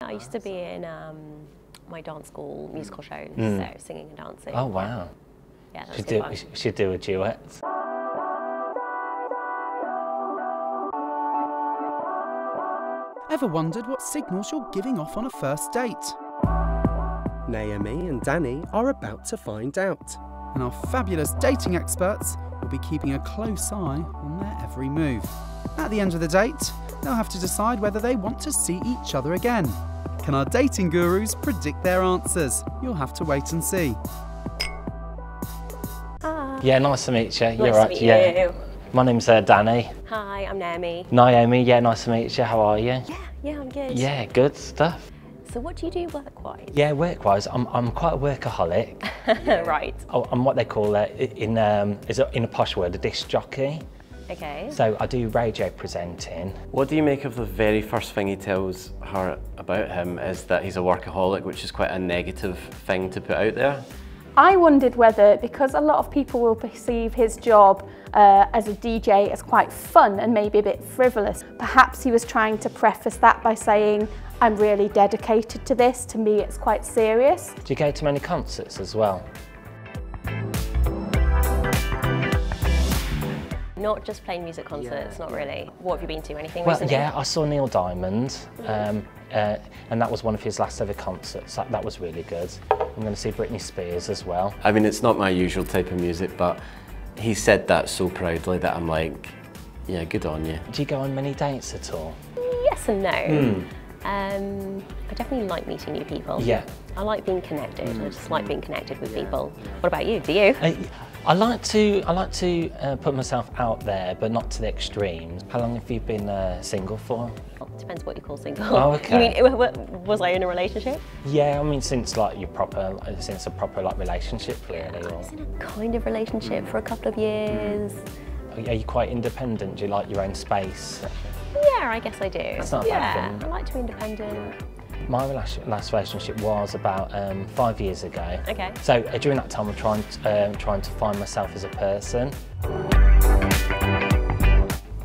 I used to be in my dance school musical shows, so singing and dancing. Oh wow! Yeah, that's good fun. We should do a duet. Ever wondered what signals you're giving off on a first date? Naomi and Danny are about to find out. And our fabulous dating experts will be keeping a close eye on their every move. At the end of the date, they'll have to decide whether they want to see each other again. Can our dating gurus predict their answers? You'll have to wait and see. Hi. Yeah, nice to meet you. You're Nice right. to meet Yeah. you. My name's Danny. Hi, I'm Naomi. Naomi, yeah, nice to meet you. How are you? Yeah, I'm good. Yeah, good stuff. So what do you do work-wise? Yeah, work-wise, I'm quite a workaholic. Right. I'm what they call in a posh word, a disc jockey. Okay. So I do radio presenting. What do you make of the very first thing he tells her about him is that he's a workaholic, which is quite a negative thing to put out there? I wondered whether, because a lot of people will perceive his job as a DJ as quite fun and maybe a bit frivolous, perhaps he was trying to preface that by saying, I'm really dedicated to this, to me it's quite serious. Do you go to many concerts as well? Not just playing music concerts, not really. What have you been to? Anything Well, recently? yeah, I saw Neil Diamond, and that was one of his last ever concerts. That was really good. I'm going to see Britney Spears as well. I mean, it's not my usual type of music, but he said that so proudly that I'm like, yeah, good on you. Do you go on many dates at all? Yes and no. I definitely like meeting new people. Yeah. I like being connected. I just like being connected with people. What about you? Do you? I like to put myself out there, but not to the extremes. How long have you been single for? Depends what you call single. Oh, okay. You mean, was I in a relationship? Yeah, I mean since like a proper like relationship, really. I was in a kind of relationship for a couple of years. Are you quite independent? Do you like your own space? Yeah, I guess I do. That's not a bad thing. I like to be independent. My last relationship was about 5 years ago. Okay. So during that time, I'm trying to find myself as a person.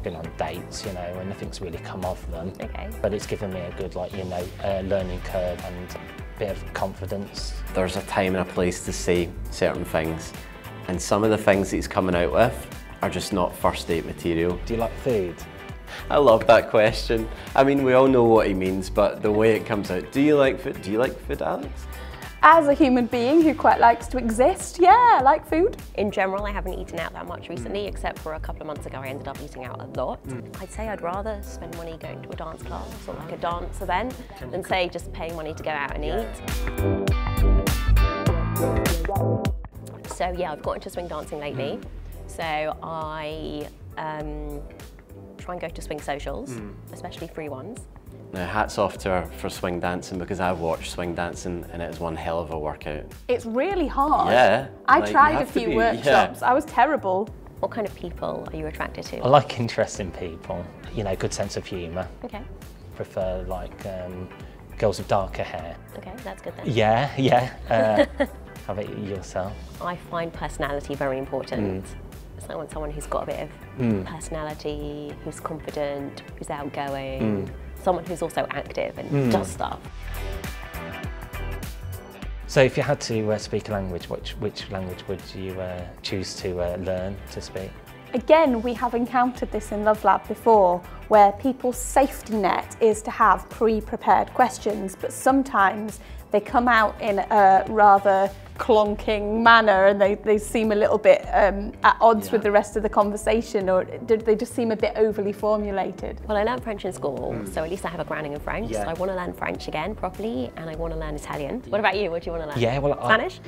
Been on dates, you know, and nothing's really come of them. Okay. But it's given me a good, like, you know, learning curve and a bit of confidence. There's a time and a place to say certain things, and some of the things that he's coming out with are just not first date material. Do you like food? I love that question. I mean, we all know what he means, but the way it comes out. Do you like food? Do you like food, Alex? As a human being who quite likes to exist, yeah, I like food. In general, I haven't eaten out that much recently, except for a couple of months ago I ended up eating out a lot. I'd say I'd rather spend money going to a dance class or like a dance event than say just paying money to go out and eat. So yeah, I've got into swing dancing lately. So I try and go to swing socials, especially free ones. Now, hats off to her for swing dancing, because I've watched swing dancing and it is one hell of a workout. It's really hard. Yeah. I like, you tried a have to few be- workshops. I was terrible. What kind of people are you attracted to? I like interesting people. You know, good sense of humour. Okay, Prefer like girls with darker hair. okay, that's good then. Yeah, yeah. How about yourself? I find personality very important. So I want someone who's got a bit of personality, who's confident, who's outgoing, someone who's also active and does stuff. So if you had to speak a language, which language would you choose to learn to speak? Again, we have encountered this in Love Lab before, where people's safety net is to have pre-prepared questions, but sometimes they come out in a rather clonking manner and they seem a little bit at odds with the rest of the conversation, or they just seem a bit overly formulated. Well, I learned French in school, so at least I have a grounding in French. So I want to learn French again properly, and I want to learn Italian. What about you? What do you want to learn? Yeah, well, Spanish?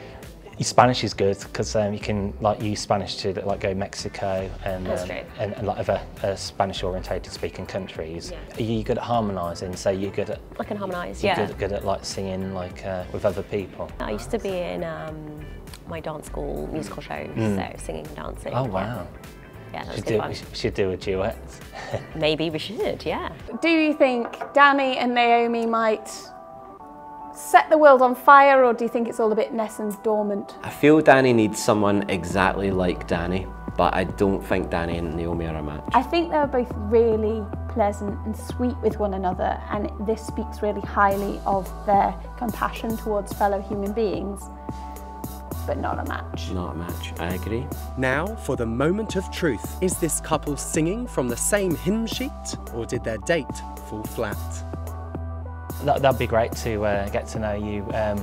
Spanish is good because you can like use Spanish to like go Mexico and like other Spanish orientated speaking countries. Yeah. Are you good at harmonising? So you're good at I can harmonise, you're yeah. good at like singing like with other people. I used to be in my dance school musical shows, so singing and dancing. Oh wow. Yeah, that was good fun. We should do a duet. Maybe we should, yeah. Do you think Danny and Naomi might set the world on fire, or do you think it's all a bit Nesson's dormant? I feel Danny needs someone exactly like Danny. but I don't think Danny and Naomi are a match. I think they were both really pleasant and sweet with one another, and this speaks really highly of their compassion towards fellow human beings, but not a match. Not a match, I agree. Now for the moment of truth. Is this couple singing from the same hymn sheet, or did their date fall flat? That'd be great to get to know you, I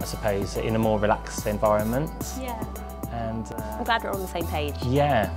suppose, in a more relaxed environment. Yeah. And I'm glad we're on the same page. yeah.